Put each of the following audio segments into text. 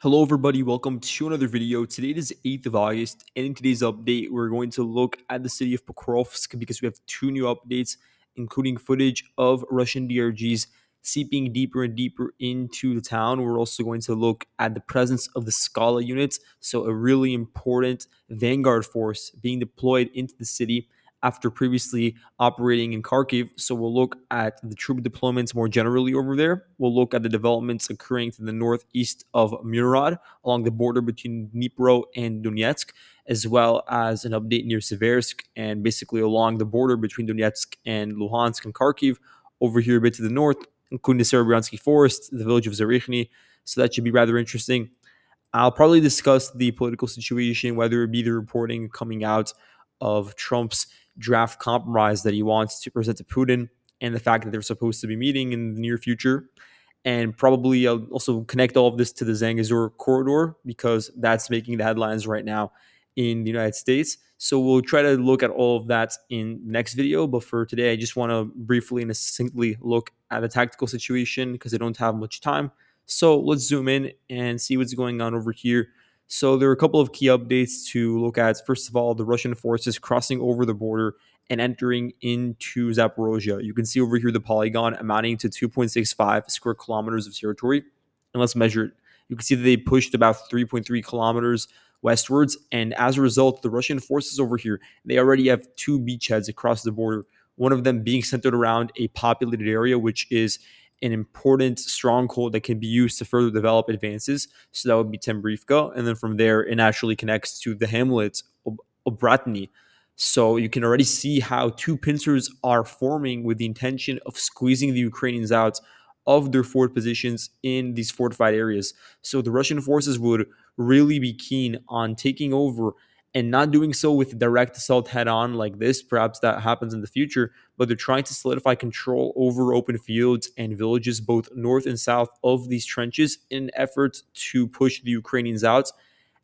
Hello everybody, welcome to another video. Today is 8th of August, and in today's update, we're going to look at the city of Pokrovsk because we have two new updates, including footage of Russian DRGs seeping deeper and deeper into the town. We're also going to look at the presence of the Scala units, so a really important vanguard force being deployed into the city after previously operating in Kharkiv. So we'll look at the troop deployments more generally over there. We'll look at the developments occurring to the northeast of Murad along the border between Dnipro and Donetsk, as well as an update near Siversk and basically along the border between Donetsk and Luhansk and Kharkiv over here a bit to the north, including the Serebryantski Forest, the village of Zaporizhia. So that should be rather interesting. I'll probably discuss the political situation, whether it be the reporting coming out of Trump's draft compromise that he wants to present to Putin and the fact that they're supposed to be meeting in the near future. And probably I'll also connect all of this to the Zangezur corridor because that's making the headlines right now in the United States. So we'll try to look at all of that in the next video. But for today, I just want to briefly and succinctly look at the tactical situation because I don't have much time. So let's zoom in and see what's going on over here. So there are a couple of key updates to look at. First of all, the Russian forces crossing over the border and entering into Zaporizhia. You can see over here the polygon amounting to 2.65 square kilometers of territory. And let's measure it. You can see that they pushed about 3.3 kilometers westwards. And as a result, the Russian forces over here, they already have two beachheads across the border. One of them being centered around a populated area, which is an important stronghold that can be used to further develop advances. So that would be Tembrivka. And then from there, it naturally connects to the hamlet Obratny. So you can already see how two pincers are forming with the intention of squeezing the Ukrainians out of their forward positions in these fortified areas. So the Russian forces would really be keen on taking over and not doing so with direct assault head on like this. Perhaps that happens in the future, but they're trying to solidify control over open fields and villages both north and south of these trenches in an effort to push the Ukrainians out.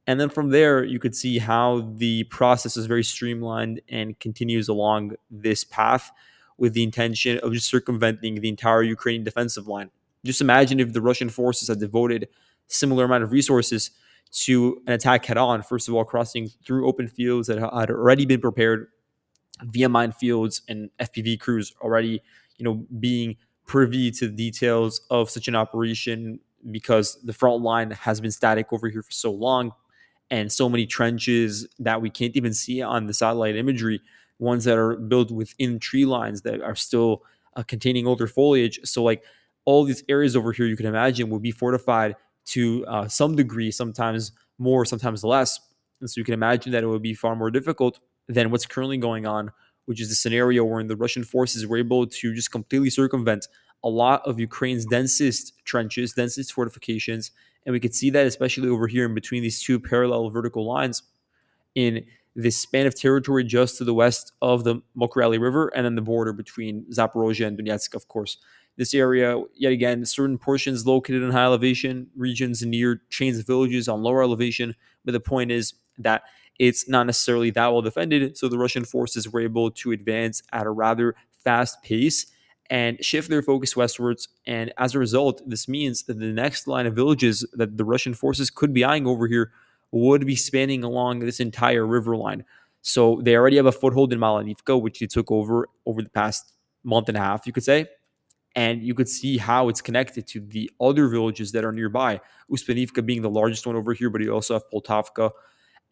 And then from there, you could see how the process is very streamlined and continues along this path with the intention of just circumventing the entire Ukrainian defensive line. Just imagine if the Russian forces had devoted similar amount of resources to an attack head on, first of all, crossing through open fields that had already been prepared via minefields and FPV crews already, being privy to the details of such an operation because the front line has been static over here for so long and so many trenches that we can't even see on the satellite imagery, ones that are built within tree lines that are still containing older foliage. So, like all these areas over here, you can imagine will be fortified to some degree, sometimes more, sometimes less. And so you can imagine that it would be far more difficult than what's currently going on, which is the scenario where the Russian forces were able to just completely circumvent a lot of Ukraine's densest trenches, densest fortifications, and we could see that especially over here in between these two parallel vertical lines in this span of territory just to the west of the Mokrali River and then the border between Zaporizhia and Donetsk, of course. This area, yet again, certain portions located in high elevation regions near chains of villages on lower elevation. But the point is that it's not necessarily that well defended. So the Russian forces were able to advance at a rather fast pace and shift their focus westwards. And as a result, this means that the next line of villages that the Russian forces could be eyeing over here would be spanning along this entire river line. So they already have a foothold in Malanivka, which they took over the past month and a half, you could say. And you could see how it's connected to the other villages that are nearby. Uspenivka being the largest one over here, but you also have Poltavka.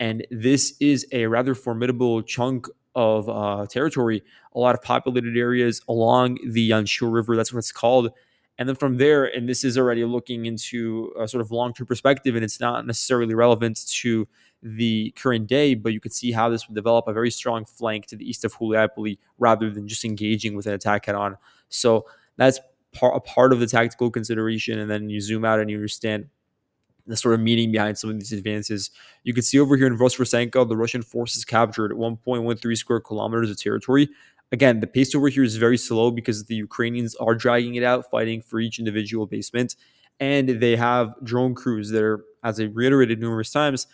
And this is a rather formidable chunk of territory, a lot of populated areas along the Yanshur River. That's what it's called. And then from there, and this is already looking into a sort of long-term perspective, and it's not necessarily relevant to the current day, but you could see how this would develop a very strong flank to the east of Huliapoli rather than just engaging with an attack head-on. So that's a part of the tactical consideration, and then you zoom out and you understand the sort of meaning behind some of these advances. You can see over here in Voskresenko, the Russian forces captured 1.13 square kilometers of territory. Again, the pace over here is very slow because the Ukrainians are dragging it out, fighting for each individual basement. And they have drone crews that are, as I reiterated numerous times,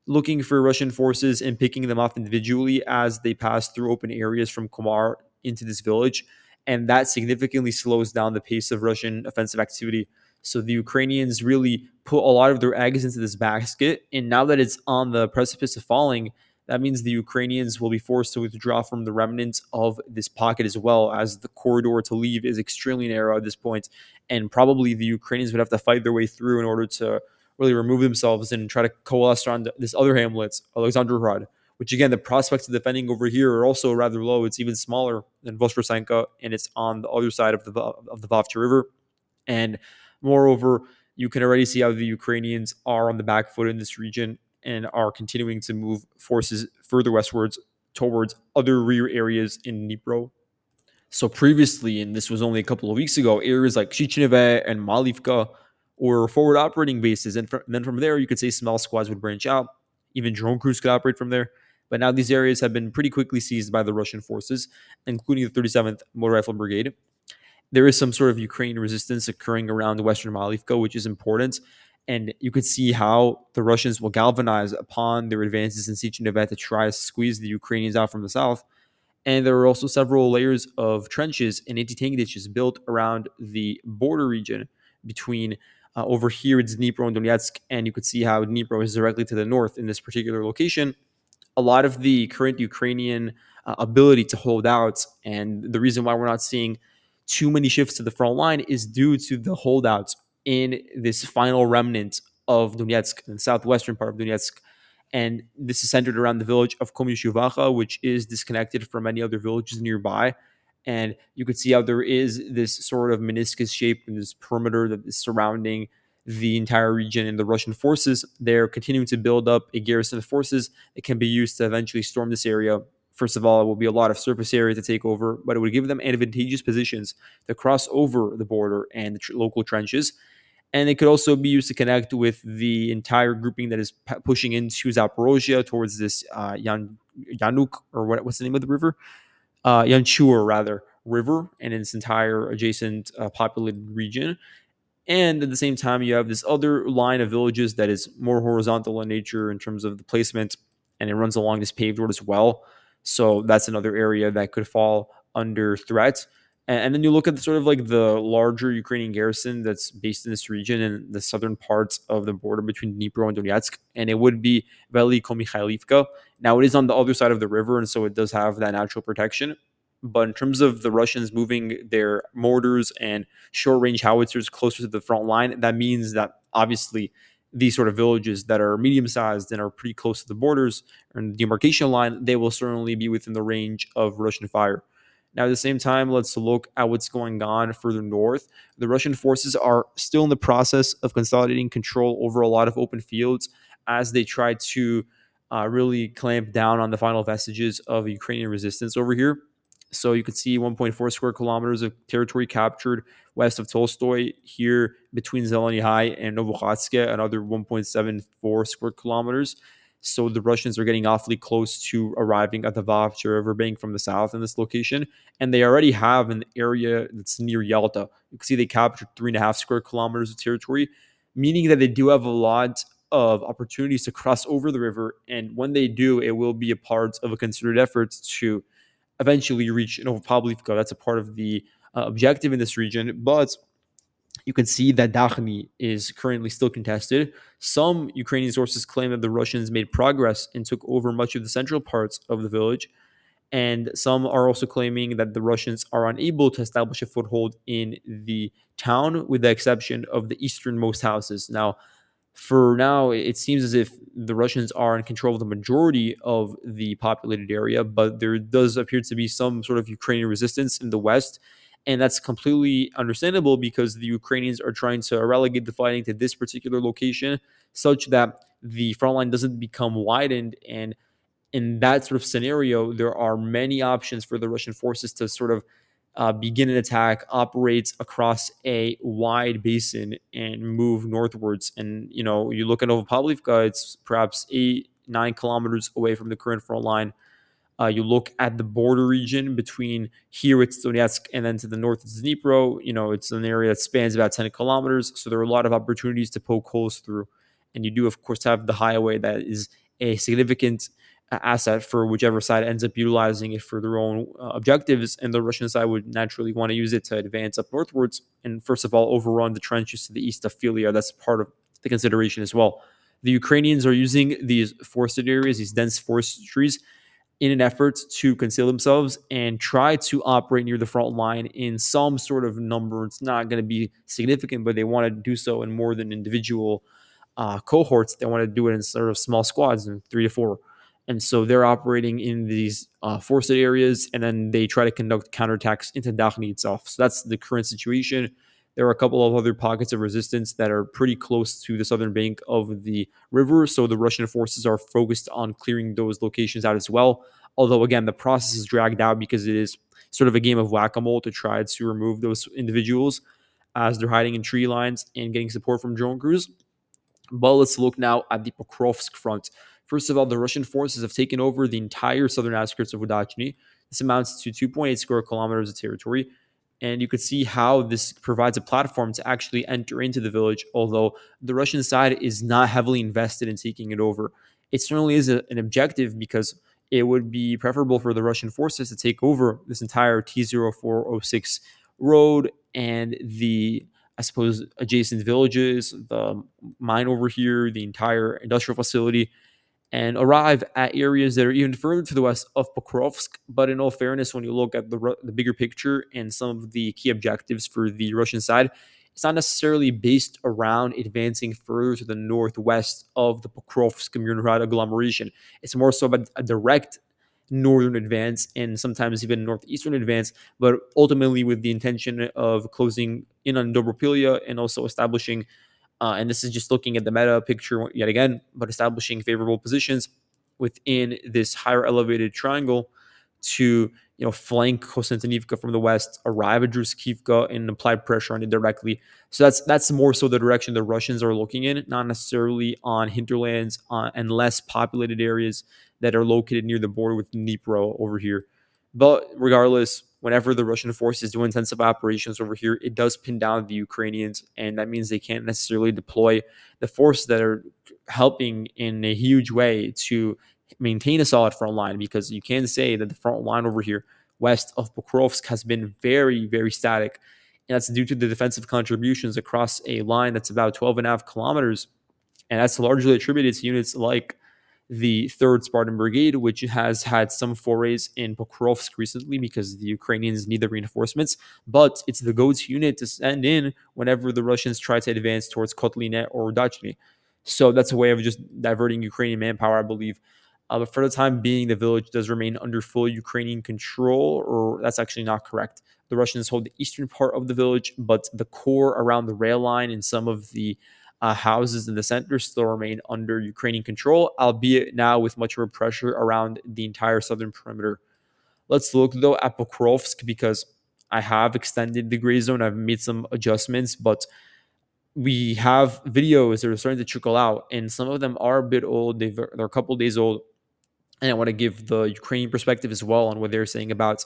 looking for Russian forces and picking them off individually as they pass through open areas from Komar into this village. And that significantly slows down the pace of Russian offensive activity. So the Ukrainians really put a lot of their eggs into this basket, and now that it's on the precipice of falling, that means the Ukrainians will be forced to withdraw from the remnants of this pocket as well, as the corridor to leave is extremely narrow at this point, and probably the Ukrainians would have to fight their way through in order to really remove themselves and try to coalesce around this other hamlet, Alexandrograd, which again, the prospects of defending over here are also rather low. It's even smaller than Voskresenka, and it's on the other side of the Vovche River. And moreover, you can already see how the Ukrainians are on the back foot in this region and are continuing to move forces further westwards towards other rear areas in Dnipro. So previously, and this was only a couple of weeks ago, areas like Klishchiivka and Malivka were forward operating bases. And then from there, you could say small squads would branch out. Even drone crews could operate from there. But now these areas have been pretty quickly seized by the Russian forces, including the 37th Motor Rifle Brigade. There is some sort of Ukrainian resistance occurring around Western Malivka, which is important. And you could see how the Russians will galvanize upon their advances in Siversk to try to squeeze the Ukrainians out from the south. And there are also several layers of trenches and anti-tank ditches built around the border region between over here it's Dnipro and Donetsk, and you could see how Dnipro is directly to the north in this particular location. A lot of the current Ukrainian ability to hold out, and the reason why we're not seeing too many shifts to the front line is due to the holdouts in this final remnant of Donetsk, the southwestern part of Donetsk. And this is centered around the village of Klishchiivka, which is disconnected from many other villages nearby. And you could see how there is this sort of meniscus shape and this perimeter that is surrounding the entire region. And the Russian forces, they're continuing to build up a garrison of forces that can be used to eventually storm this area. First of all, it will be a lot of surface area to take over, but it would give them advantageous positions to cross over the border and the local trenches. And it could also be used to connect with the entire grouping that is pushing into Zaporizhia towards this Yanuk, or what's the name of the river? Yanchur, rather, river, and its entire adjacent populated region. And at the same time, you have this other line of villages that is more horizontal in nature in terms of the placement, and it runs along this paved road as well. So that's another area that could fall under threat. And then you look at the sort of like the larger Ukrainian garrison that's based in this region in the southern parts of the border between Dnipro and Donetsk, and it would be Mikhailivka. Now it is on the other side of the river, and so it does have that natural protection. But in terms of the Russians moving their mortars and short range howitzers closer to the front line, that means that obviously these sort of villages that are medium sized and are pretty close to the borders and the demarcation line, they will certainly be within the range of Russian fire. Now, at the same time, let's look at what's going on further north. The Russian forces are still in the process of consolidating control over a lot of open fields as they try to really clamp down on the final vestiges of Ukrainian resistance over here. So you could see 1.4 square kilometers of territory captured west of Tolstoy, here between Zhelanne High and Novokalynove, another 1.74 square kilometers. So the Russians are getting awfully close to arriving at the Vovche River bank from the south in this location. And they already have an area that's near Yalta. You can see they captured 3.5 square kilometers of territory, meaning that they do have a lot of opportunities to cross over the river. And when they do, it will be a part of a concerted effort to eventually reach Novokalynove. That's a part of the objective in this region. But you can see that Dakhny is currently still contested. Some Ukrainian sources claim that the Russians made progress and took over much of the central parts of the village. And some are also claiming that the Russians are unable to establish a foothold in the town, with the exception of the easternmost houses. Now, for now, it seems as if the Russians are in control of the majority of the populated area, but there does appear to be some sort of Ukrainian resistance in the west. And that's completely understandable because the Ukrainians are trying to relegate the fighting to this particular location such that the front line doesn't become widened. And in that sort of scenario, there are many options for the Russian forces to sort of begin an attack, operate across a wide basin, and move northwards. And you look at Novokalynove; it's perhaps 8-9 kilometers away from the current front line. You look at the border region between here, it's Donetsk, and then to the north, it's Dnipro. It's an area that spans about 10 kilometers. So there are a lot of opportunities to poke holes through. And you do, of course, have the highway that is a significant asset for whichever side ends up utilizing it for their own objectives. And the Russian side would naturally want to use it to advance up northwards and, first of all, overrun the trenches to the east of Filia. That's part of the consideration as well. The Ukrainians are using these forested areas, these dense forest trees, in an effort to conceal themselves and try to operate near the front line in some sort of number. It's not going to be significant, but they want to do so in more than individual cohorts. They want to do it in sort of small squads, in 3 to 4. And so they're operating in these forested areas, and then they try to conduct counterattacks into Dakhni itself. So that's the current situation. There are a couple of other pockets of resistance that are pretty close to the southern bank of the river. So the Russian forces are focused on clearing those locations out as well. Although, again, the process is dragged out because it is sort of a game of whack a mole to try to remove those individuals as they're hiding in tree lines and getting support from drone crews. But let's look now at the Pokrovsk front. First of all, the Russian forces have taken over the entire southern outskirts of Vodachny. This amounts to 2.8 square kilometers of territory. And you could see how this provides a platform to actually enter into the village, although the Russian side is not heavily invested in taking it over. It certainly is an objective because it would be preferable for the Russian forces to take over this entire T0406 road and the, I suppose, adjacent villages, the mine over here, the entire industrial facility, and arrive at areas that are even further to the west of Pokrovsk. But in all fairness, when you look at the bigger picture and some of the key objectives for the Russian side, it's not necessarily based around advancing further to the northwest of the Pokrovsk-Murnrad agglomeration. It's more so about a direct northern advance and sometimes even northeastern advance, but ultimately with the intention of closing in on Dobropilia and also establishing and this is just looking at the meta picture yet again, but establishing favorable positions within this higher elevated triangle to flank Konstantinivka from the west, arrive at Druzhkivka, and apply pressure on it directly. So that's more so the direction the Russians are looking in, not necessarily on hinterlands and less populated areas that are located near the border with Dnipro over here. But regardless, whenever the Russian forces do intensive operations over here, it does pin down the Ukrainians, and that means they can't necessarily deploy the forces that are helping in a huge way to maintain a solid front line, because you can say that the front line over here west of Pokrovsk has been very, very static. And that's due to the defensive contributions across a line that's about 12.5 kilometers. And that's largely attributed to units like the 3rd Spartan Brigade, which has had some forays in Pokrovsk recently because the Ukrainians need the reinforcements. But it's the go-to unit to send in whenever the Russians try to advance towards Kotline or Dachny. So that's a way of just diverting Ukrainian manpower, I believe. But for the time being, the village does remain under full Ukrainian control, or that's actually not correct. The Russians hold the eastern part of the village, but the core around the rail line and some of the houses in the center still remain under Ukrainian control, albeit now with much more pressure around the entire southern perimeter. Let's look, though, at Pokrovsk because I have extended the gray zone. I've made some adjustments, but we have videos that are starting to trickle out, and some of them are a bit old. They're a couple days old, and I want to give the Ukrainian perspective as well on what they're saying about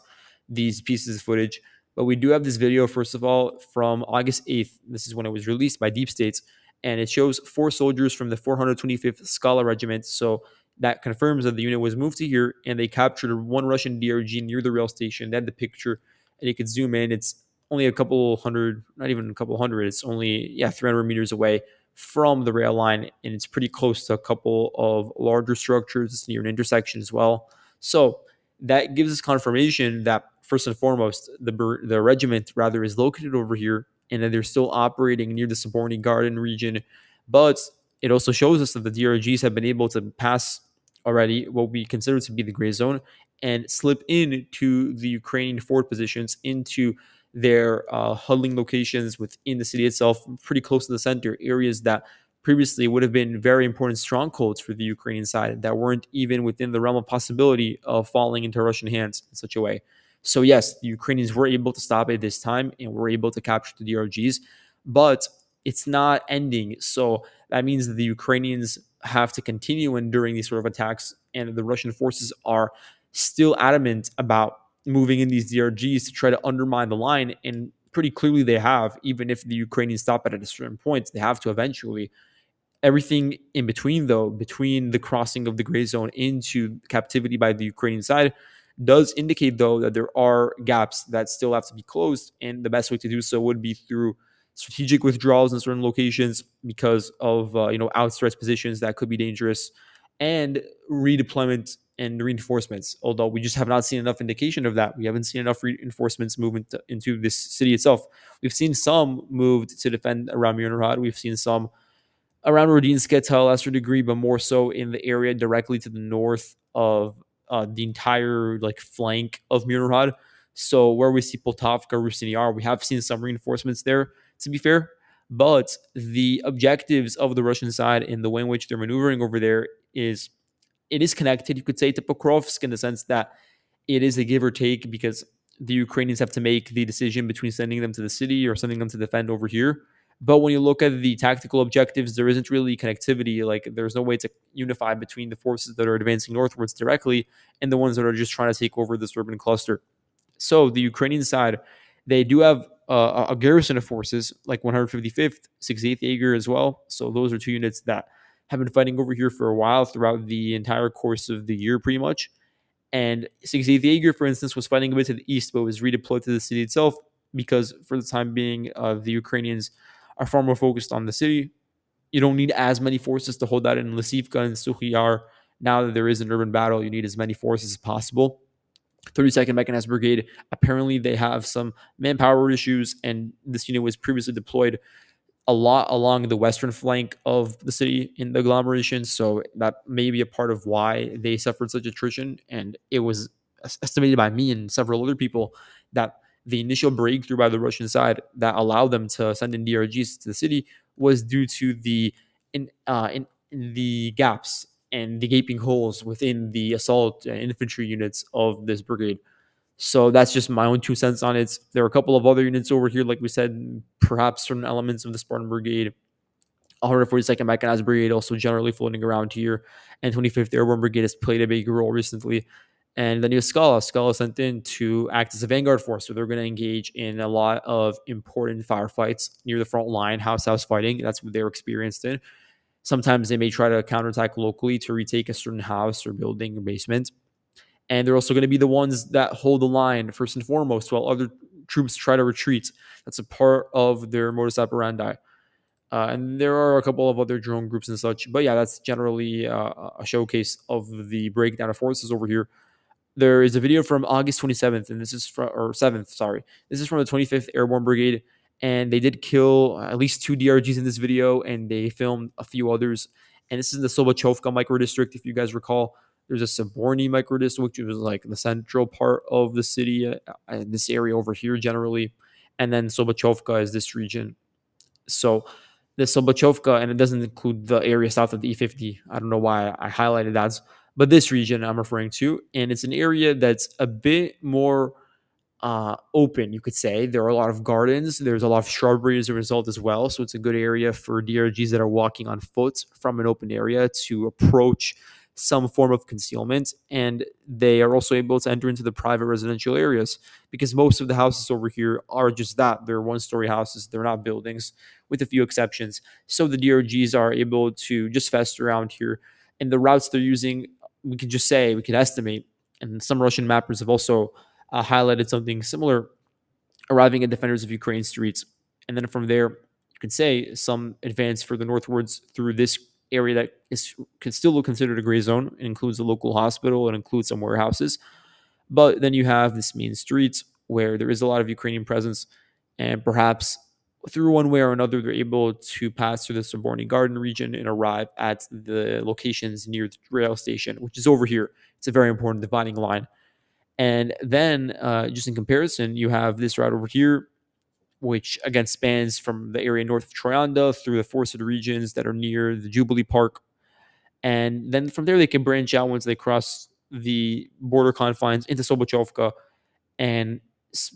these pieces of footage. But we do have this video, first of all, from August 8th. This is when it was released by Deep States, and it shows 4 soldiers from the 425th Skala Regiment. So that confirms that the unit was moved to here, and they captured one Russian DRG near the rail station. They had the picture, and you could zoom in. It's only a couple hundred, not even a couple hundred. It's only 300 meters away from the rail line, and it's pretty close to a couple of larger structures. It's near an intersection as well. So that gives us confirmation that first and foremost, the regiment rather is located over here, and that they're still operating near the Saborny Garden region. But it also shows us that the DRGs have been able to pass already what we consider to be the gray zone and slip into the Ukrainian forward positions, into their huddling locations within the city itself, pretty close to the center, areas that previously would have been very important strongholds for the Ukrainian side that weren't even within the realm of possibility of falling into Russian hands in such a way. So yes, the Ukrainians were able to stop it this time and were able to capture the DRGs, but it's not ending. So that means that the Ukrainians have to continue enduring these sort of attacks, and the Russian forces are still adamant about moving in these DRGs to try to undermine the line. And pretty clearly they have, even if the Ukrainians stop at a certain point, they have to eventually. Everything in between, though, between the crossing of the gray zone into captivity by the Ukrainian side, does indicate, though, that there are gaps that still have to be closed. And the best way to do so would be through strategic withdrawals in certain locations because of outstretched positions that could be dangerous, and redeployment and reinforcements. Although we just have not seen enough indication of that. We haven't seen enough reinforcements move into this city itself. We've seen some moved to defend around Myrnrod. We've seen some around Rodinska to a lesser degree, but more so in the area directly to the north of the entire like flank of Myrnrod. So where we see Poltavka, Rusyn Yar, we have seen some reinforcements there, to be fair. But the objectives of the Russian side and the way in which they're maneuvering over there is, it is connected, you could say, to Pokrovsk in the sense that it is a give or take because the Ukrainians have to make the decision between sending them to the city or sending them to defend over here. But when you look at the tactical objectives, there isn't really connectivity. Like there's no way to unify between the forces that are advancing northwards directly and the ones that are just trying to take over this urban cluster. So the Ukrainian side, they do have a garrison of forces like 155th, 68th Jaeger as well. So those are two units that have been fighting over here for a while throughout the entire course of the year, pretty much. And 68th Jaeger, for instance, was fighting a bit to the east, but was redeployed to the city itself because, for the time being, the Ukrainians are far more focused on the city. You don't need as many forces to hold that in Lisivka and Sukhyar. Now that there is an urban battle, you need as many forces as possible. 32nd Mechanized Brigade, apparently they have some manpower issues, and this unit was previously deployed a lot along the western flank of the city in the agglomeration. So that may be a part of why they suffered such attrition. And it was estimated by me and several other people that the initial breakthrough by the Russian side that allowed them to send in DRGs to the city was due to the in the gaps and the gaping holes within the assault infantry units of this brigade. So that's just my own 2 cents on it. There are a couple of other units over here, like we said, perhaps certain elements of the Spartan Brigade, 142nd Mechanized Brigade also generally floating around here, and 25th Airborne Brigade has played a big role recently. And then you have Scala sent in to act as a vanguard force, so they're going to engage in a lot of important firefights near the front line, house fighting. That's what they're experienced in. Sometimes they may try to counterattack locally to retake a certain house or building or basement. And they're also going to be the ones that hold the line first and foremost while other troops try to retreat. That's a part of their modus operandi. And there are a couple of other drone groups and such. But yeah, that's generally a showcase of the breakdown of forces over here. There is a video from August 27th, and this is from, or 7th, sorry. This is from the 25th Airborne Brigade, and they did kill at least 2 DRGs in this video, and they filmed a few others. And this is the Sobachovka microdistrict, if you guys recall. There's a Saborny microdistrict, which was like the central part of the city, this area over here generally. And then Sobachovka is this region. So the Sobachovka, and it doesn't include the area south of the E50. I don't know why I highlighted that, but this region I'm referring to, and it's an area that's a bit more open, you could say. There are a lot of gardens. There's a lot of shrubbery as a result as well. So it's a good area for DRGs that are walking on foot from an open area to approach some form of concealment. And they are also able to enter into the private residential areas because most of the houses over here are just that. They're one-story houses. They're not buildings, with a few exceptions. So the DRGs are able to just fest around here. And the routes they're using, we can just say, we can estimate. And some Russian mappers have also highlighted something similar, arriving at defenders of Ukraine streets. And then from there, you could say some advance further northwards through this area that is could still be considered a gray zone. It includes a local hospital, it includes some warehouses. But then you have this main streets where there is a lot of Ukrainian presence, and perhaps through one way or another, they're able to pass through the Soborny Garden region and arrive at the locations near the rail station, which is over here. It's a very important dividing line. And then, just in comparison, you have this route over here, which again spans from the area north of Troyanda through the forested regions that are near the Jubilee Park. And then from there, they can branch out once they cross the border confines into Sobachovka and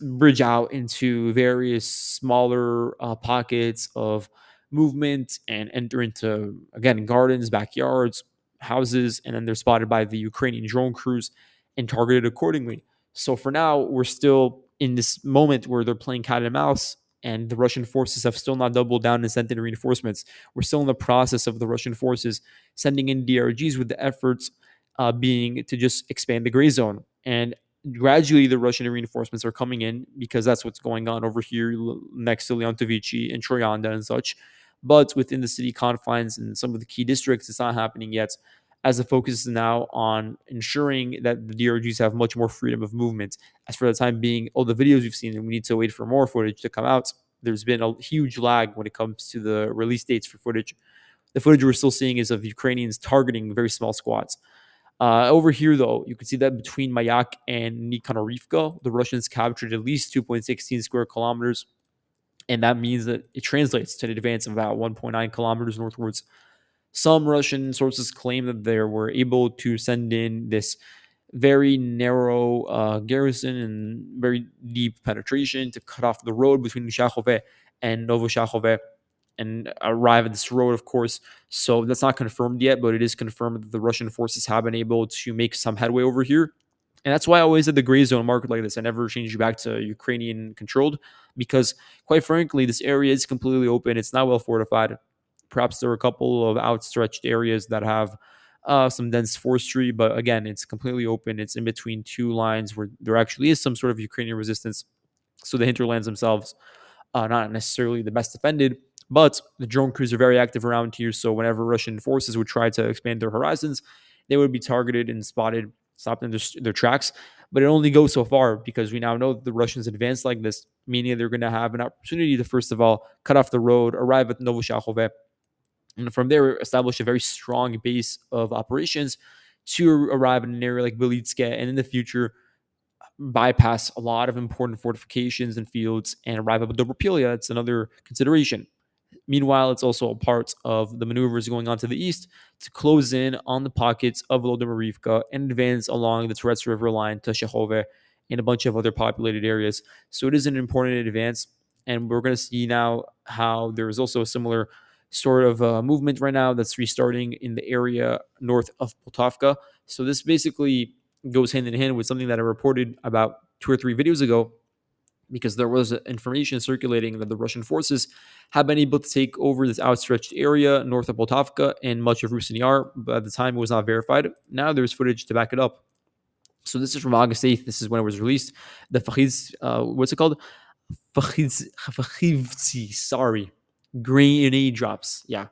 bridge out into various smaller pockets of movement and enter into, again, gardens, backyards, houses, and then they're spotted by the Ukrainian drone crews and targeted accordingly. So for now, we're still in this moment where they're playing cat and mouse, and the Russian forces have still not doubled down and sent in reinforcements. We're still in the process of the Russian forces sending in DRGs, with the efforts being to just expand the gray zone. And gradually, the Russian reinforcements are coming in because that's what's going on over here next to Leontovichi and Troyanda and such. But within the city confines and some of the key districts, it's not happening yet, as the focus is now on ensuring that the DRGs have much more freedom of movement. As for the time being, all the videos we've seen, and we need to wait for more footage to come out, there's been a huge lag when it comes to the release dates for footage. The footage we're still seeing is of Ukrainians targeting very small squads. Over here, though, you can see that between Mayak and Nikhanorivka, the Russians captured at least 2.16 square kilometers, and that means that it translates to an advance of about 1.9 kilometers northwards. Some Russian sources claim that they were able to send in this very narrow garrison and very deep penetration to cut off the road between Shachove and Novokalynove and arrive at this road, of course. So that's not confirmed yet, but it is confirmed that the Russian forces have been able to make some headway over here. And that's why I always had the gray zone market like this. I never changed it back to Ukrainian controlled because, quite frankly, this area is completely open. It's not well fortified. Perhaps there are a couple of outstretched areas that have some dense forestry, but again, it's completely open. It's in between two lines where there actually is some sort of Ukrainian resistance. So the hinterlands themselves, not necessarily the best defended, but the drone crews are very active around here. So whenever Russian forces would try to expand their horizons, they would be targeted and spotted, stopped in their tracks. But it only goes so far because we now know that the Russians advance like this, meaning they're going to have an opportunity to, first of all, cut off the road, arrive at Novokalynove, and from there establish a very strong base of operations to arrive in an area like Belitske, and in the future bypass a lot of important fortifications and fields and arrive at Dobropilia. That's another consideration. Meanwhile, it's also a part of the maneuvers going on to the east to close in on the pockets of Volodymyrivka and advance along the Toretsk River line to Shehove and a bunch of other populated areas. So it is an important advance, and we're going to see now how there is also a similar sort of movement right now that's restarting in the area north of Poltavka. So this basically goes hand in hand with something that I reported about 2 or 3 videos ago, because there was information circulating that the Russian forces have been able to take over this outstretched area north of Poltavka and much of Rusyn Yar, but at the time it was not verified. Now there's footage to back it up. So this is from August 8th. This is when it was released. The Fakhiz, what's it called? Fakhivtsi, sorry. Grenade drops. Yeah,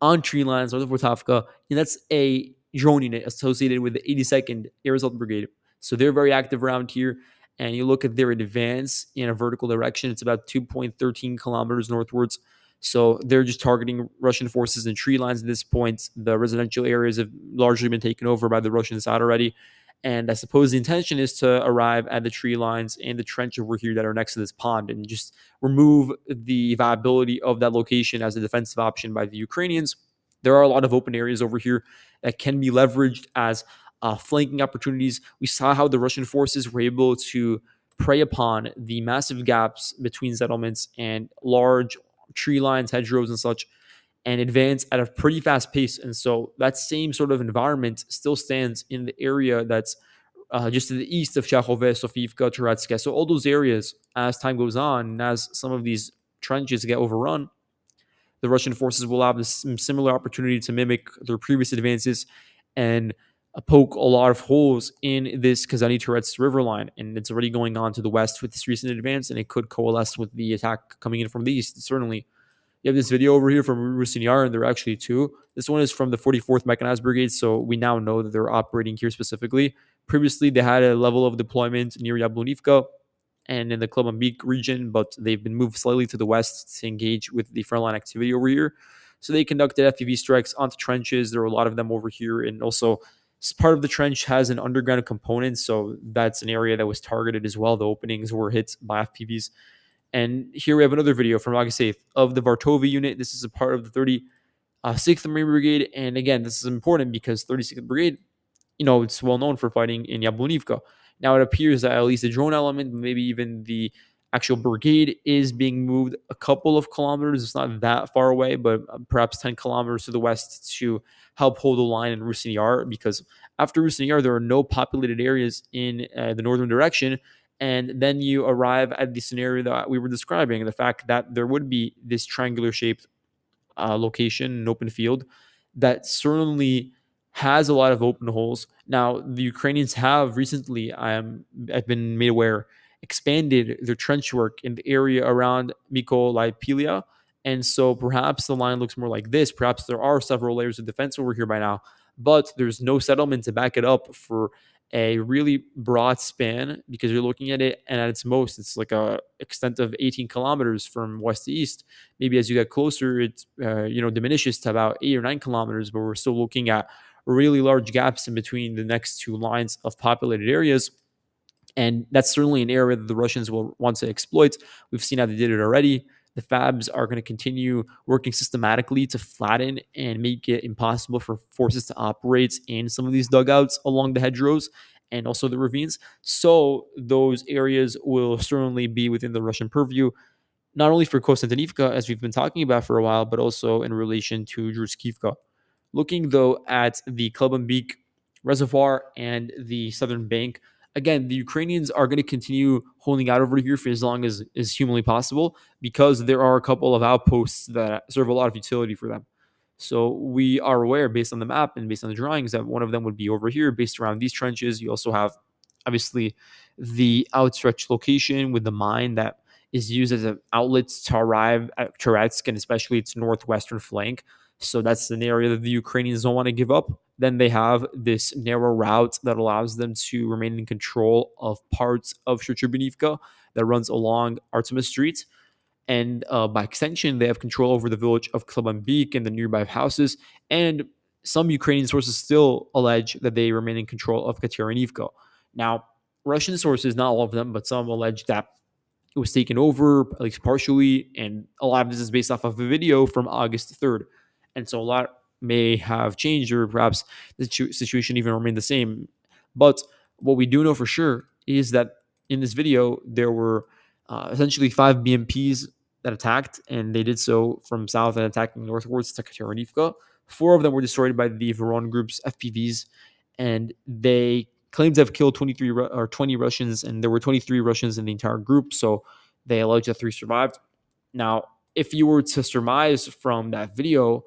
on tree lines north of Poltavka, and that's a drone unit associated with the 82nd Air Assault Brigade. So they're very active around here. And you look at their advance in a vertical direction, it's about 2.13 kilometers northwards. So they're just targeting Russian forces and tree lines at this point. The residential areas have largely been taken over by the Russian side already. And I suppose the intention is to arrive at the tree lines and the trench over here that are next to this pond and just remove the viability of that location as a defensive option by the Ukrainians. There are a lot of open areas over here that can be leveraged as flanking opportunities. We saw how the Russian forces were able to prey upon the massive gaps between settlements and large tree lines, hedgerows, and such, and advance at a pretty fast pace. And so that same sort of environment still stands in the area that's just to the east of Shachove, Sofivka, Toretsk. So all those areas, as time goes on, and as some of these trenches get overrun, the Russian forces will have this similar opportunity to mimic their previous advances and poke a lot of holes in this Kazani Toretsk river line. And it's already going on to the west with this recent advance, and it could coalesce with the attack coming in from the east, certainly. You have this video over here from Rusyn Yar, and there are actually two. This one is from the 44th Mechanized Brigade, so we now know that they're operating here specifically. Previously, they had a level of deployment near Yablonivka and in the Klobambik region, but they've been moved slightly to the west to engage with the frontline activity over here. So they conducted FPV strikes onto trenches. There are a lot of them over here, and also part of the trench has an underground component, so that's an area that was targeted as well. The openings were hit by FPVs. And here we have another video from August 8th of the Vartovi unit. This is a part of the 36th Marine Brigade. And again, this is important because 36th Brigade, it's well known for fighting in Yablonivka. Now it appears that at least the drone element, maybe even the actual brigade, is being moved a couple of kilometers. It's not that far away, but perhaps 10 kilometers to the west to help hold the line in Rusyn Yar, because after Rusyn Yar, there are no populated areas in the northern direction. And then you arrive at the scenario that we were describing, the fact that there would be this triangular shaped location, an open field that certainly has a lot of open holes. Now, the Ukrainians have recently, I've been made aware, expanded their trench work in the area around Mykolaiv. And so perhaps the line looks more like this. Perhaps there are several layers of defense over here by now, but there's no settlement to back it up for a really broad span, because you're looking at it, and at its most it's like a extent of 18 kilometers from west to east. Maybe as you get closer, it diminishes to about 8 or 9 kilometers, but we're still looking at really large gaps in between the next two lines of populated areas. And that's certainly an area that the Russians will want to exploit. We've seen how they did it already. The Fabs are going to continue working systematically to flatten and make it impossible for forces to operate in some of these dugouts along the hedgerows and also the ravines. So those areas will certainly be within the Russian purview, not only for Konstantinivka, as we've been talking about for a while, but also in relation to Druzhkivka. Looking, though, at the Klemenbeek Reservoir and the southern bank, again, the Ukrainians are going to continue holding out over here for as long as is humanly possible, because there are a couple of outposts that serve a lot of utility for them. So we are aware, based on the map and based on the drawings, that one of them would be over here, based around these trenches. You also have, obviously, the outstretched location with the mine that is used as an outlet to arrive at Toretsk, and especially its northwestern flank. So that's an area that the Ukrainians don't want to give up. Then they have this narrow route that allows them to remain in control of parts of Shcherbinivka that runs along Artemis Street. And by extension, they have control over the village of Klemenbeek and the nearby houses. And some Ukrainian sources still allege that they remain in control of Katerinivka. Now, Russian sources, not all of them, but some allege that it was taken over, at least partially, and a lot of this is based off of a video from August 3rd. And so a lot may have changed, or perhaps the situation even remained the same. But what we do know for sure is that in this video, there were essentially 5 BMPs that attacked, and they did so from south and attacking northwards to Katerinivka. 4 of them were destroyed by the Voron group's FPVs, and they claimed to have killed 23 or 20 Russians, and there were 23 Russians in the entire group. So they allege that 3 survived. Now, if you were to surmise from that video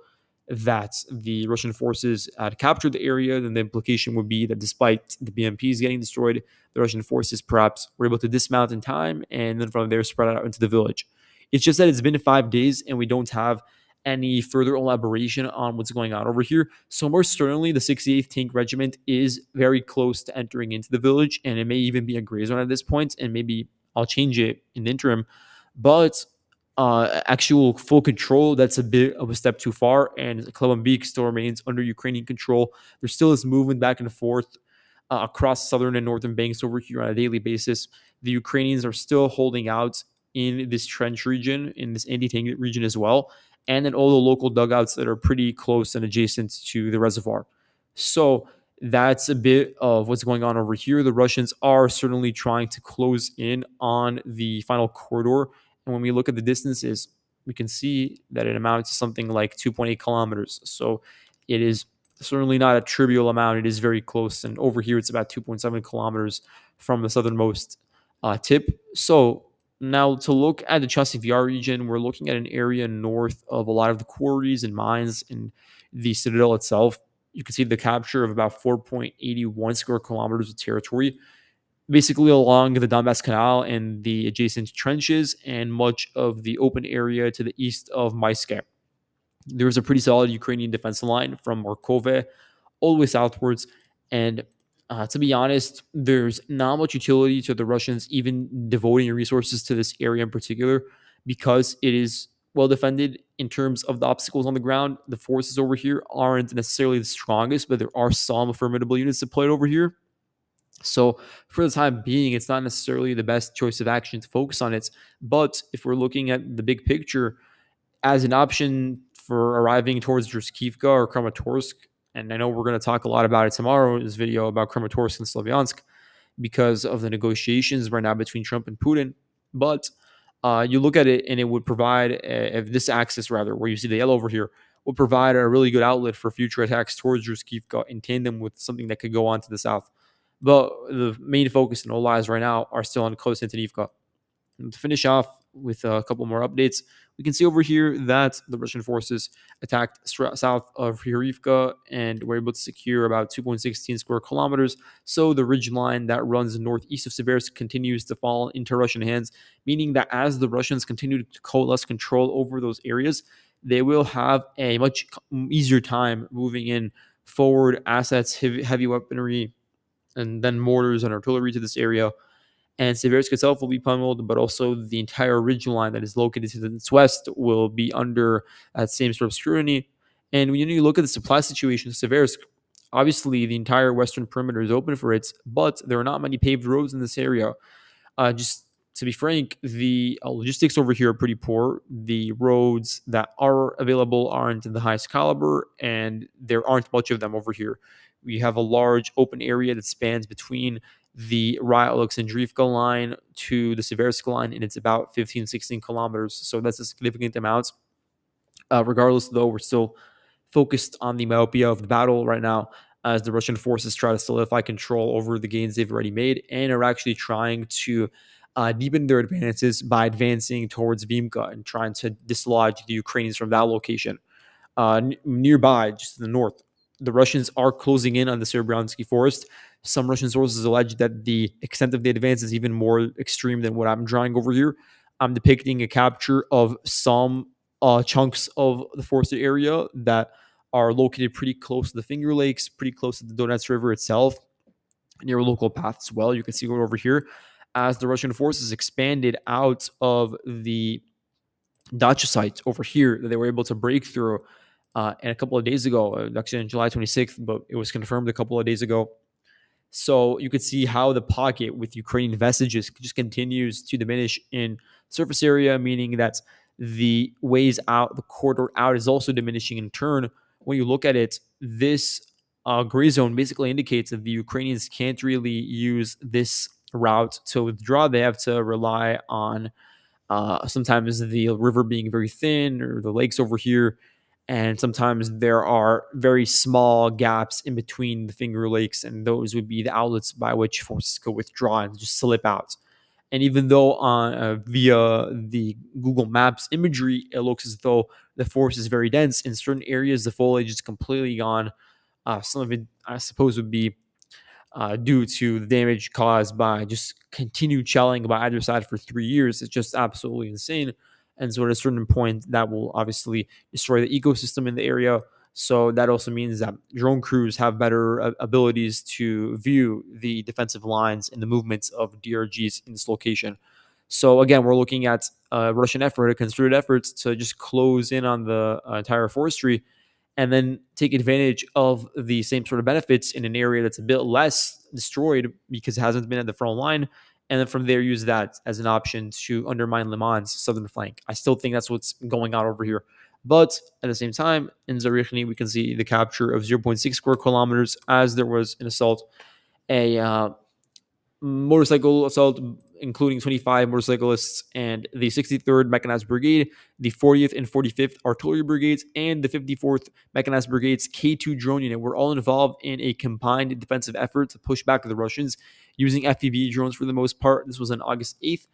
that the Russian forces had captured the area, then the implication would be that despite the BMPs getting destroyed, the Russian forces perhaps were able to dismount in time and then from there spread out into the village. It's just that it's been 5 days and we don't have any further elaboration on what's going on over here. So more certainly, the 68th Tank Regiment is very close to entering into the village, and it may even be a gray zone at this point, and maybe I'll change it in the interim. But actual full control, that's a bit of a step too far, and Klemenbeek still remains under Ukrainian control. There still is movement back and forth across southern and northern banks over here on a daily basis. The Ukrainians are still holding out in this trench region, in this anti-tank region as well, and in all the local dugouts that are pretty close and adjacent to the reservoir. So that's a bit of what's going on over here. The Russians are certainly trying to close in on the final corridor. And when we look at the distances, we can see that it amounts to something like 2.8 kilometers. So it is certainly not a trivial amount. It is very close. And over here, it's about 2.7 kilometers from the southernmost tip. So now to look at the Chasiv Yar region, we're looking at an area north of a lot of the quarries and mines in the citadel itself. You can see the capture of about 4.81 square kilometers of territory, basically along the Donbass Canal and the adjacent trenches and much of the open area to the east of Maiske. There was a pretty solid Ukrainian defense line from Markove all the way southwards. And to be honest, there's not much utility to the Russians even devoting resources to this area in particular, because it is well defended in terms of the obstacles on the ground. The forces over here aren't necessarily the strongest, but there are some formidable units deployed over here. So for the time being, it's not necessarily the best choice of action to focus on it. But if we're looking at the big picture as an option for arriving towards Druzhkivka or Kramatorsk, and I know we're going to talk a lot about it tomorrow in this video about Kramatorsk and Slavyansk because of the negotiations right now between Trump and Putin. But you look at it and it would provide, if this axis rather, where you see the yellow over here, would provide a really good outlet for future attacks towards Druzhkivka in tandem with something that could go on to the south. But the main focus and all eyes right now are still on Konstantinivka. And to finish off with a couple more updates, we can see over here that the Russian forces attacked south of Hrivka and were able to secure about 2.16 square kilometers. So the ridge line that runs northeast of Siversk continues to fall into Russian hands, meaning that as the Russians continue to coalesce control over those areas, they will have a much easier time moving in forward assets, heavy weaponry, and then mortars and artillery to this area. And Siversk itself will be pummeled, but also the entire ridge line that is located to the west will be under that same sort of scrutiny. And when you look at the supply situation of Siversk, obviously the entire western perimeter is open for it, but there are not many paved roads in this area. Just to be frank, the logistics over here are pretty poor. The roads that are available aren't the highest caliber, and there aren't much of them over here. We have a large open area that spans between the Ryalexandrivka line to the Siversk line, and it's about 15, 16 kilometers. So that's a significant amount. Regardless, though, we're still focused on the myopia of the battle right now as the Russian forces try to solidify control over the gains they've already made and are actually trying to deepen their advances by advancing towards Vimka and trying to dislodge the Ukrainians from that location. Nearby, just to the north, the Russians are closing in on the Serbyansky forest. Some Russian sources allege that the extent of the advance is even more extreme than what I'm drawing over here. I'm depicting a capture of some chunks of the forested area that are located pretty close to the Finger Lakes, pretty close to the Donetsk River itself, near a local path as well. You can see it over here as the Russian forces expanded out of the dacha sites over here that they were able to break through. And a couple of days ago, actually on July 26th, but it was confirmed a couple of days ago. So you could see how the pocket with Ukrainian vestiges just continues to diminish in surface area, meaning that the ways out, the corridor out is also diminishing in turn. When you look at it, this gray zone basically indicates that the Ukrainians can't really use this route to withdraw. They have to rely on sometimes the river being very thin or the lakes over here. And sometimes there are very small gaps in between the Finger Lakes, and those would be the outlets by which forces could withdraw and just slip out. And even though on via the Google Maps imagery, it looks as though the forest is very dense, in certain areas the foliage is completely gone. Some of it, I suppose, would be due to the damage caused by just continued shelling by either side for 3 years. It's just absolutely insane. And so at a certain point, that will obviously destroy the ecosystem in the area. So that also means that drone crews have better abilities to view the defensive lines and the movements of DRGs in this location. So again, we're looking at a Russian effort, a concerted efforts to just close in on the entire forestry and then take advantage of the same sort of benefits in an area that's a bit less destroyed because it hasn't been at the front line. And then from there, use that as an option to undermine Le Mans' southern flank. I still think that's what's going on over here. But at the same time, in Zaporizhia, we can see the capture of zero point 0.6 square kilometers as there was an assault, a motorcycle assault, including 25 motorcyclists and the 63rd Mechanized Brigade, the 40th and 45th Artillery Brigades, and the 54th Mechanized Brigade's K2 drone unit were all involved in a combined defensive effort to push back the Russians using FPV drones for the most part. This was on August 8th,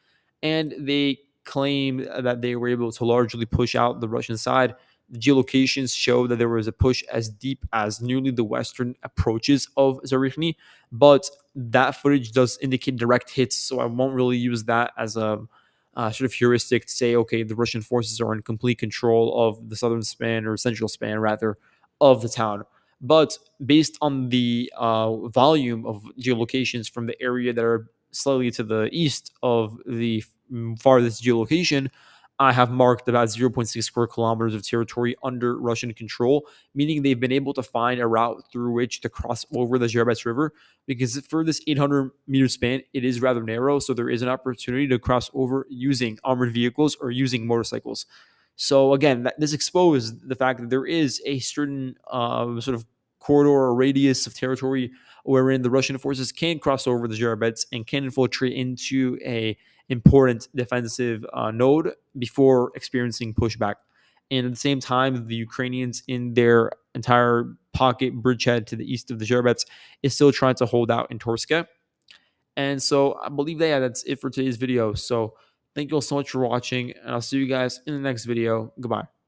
and they claim that they were able to largely push out the Russian side. The geolocations show that there was a push as deep as nearly the western approaches of Zaporizhia, but that footage does indicate direct hits, so I won't really use that as a sort of heuristic to say, okay, the Russian forces are in complete control of the southern span or central span, rather, of the town. But based on the volume of geolocations from the area that are slightly to the east of the farthest geolocation, I have marked about zero point 0.6 square kilometers of territory under Russian control, meaning they've been able to find a route through which to cross over the Zherbets River. Because for this 800-meter span, it is rather narrow, so there is an opportunity to cross over using armored vehicles or using motorcycles. So again, this exposed the fact that there is a certain sort of corridor or radius of territory wherein the Russian forces can cross over the Zherbets and can infiltrate into a important defensive node before experiencing pushback. And at the same time, the Ukrainians in their entire pocket bridgehead to the east of the Sherbets is still trying to hold out in Torske. And so I believe that, yeah, that's it for today's video. So thank you all so much for watching, and I'll see you guys in the next video. Goodbye.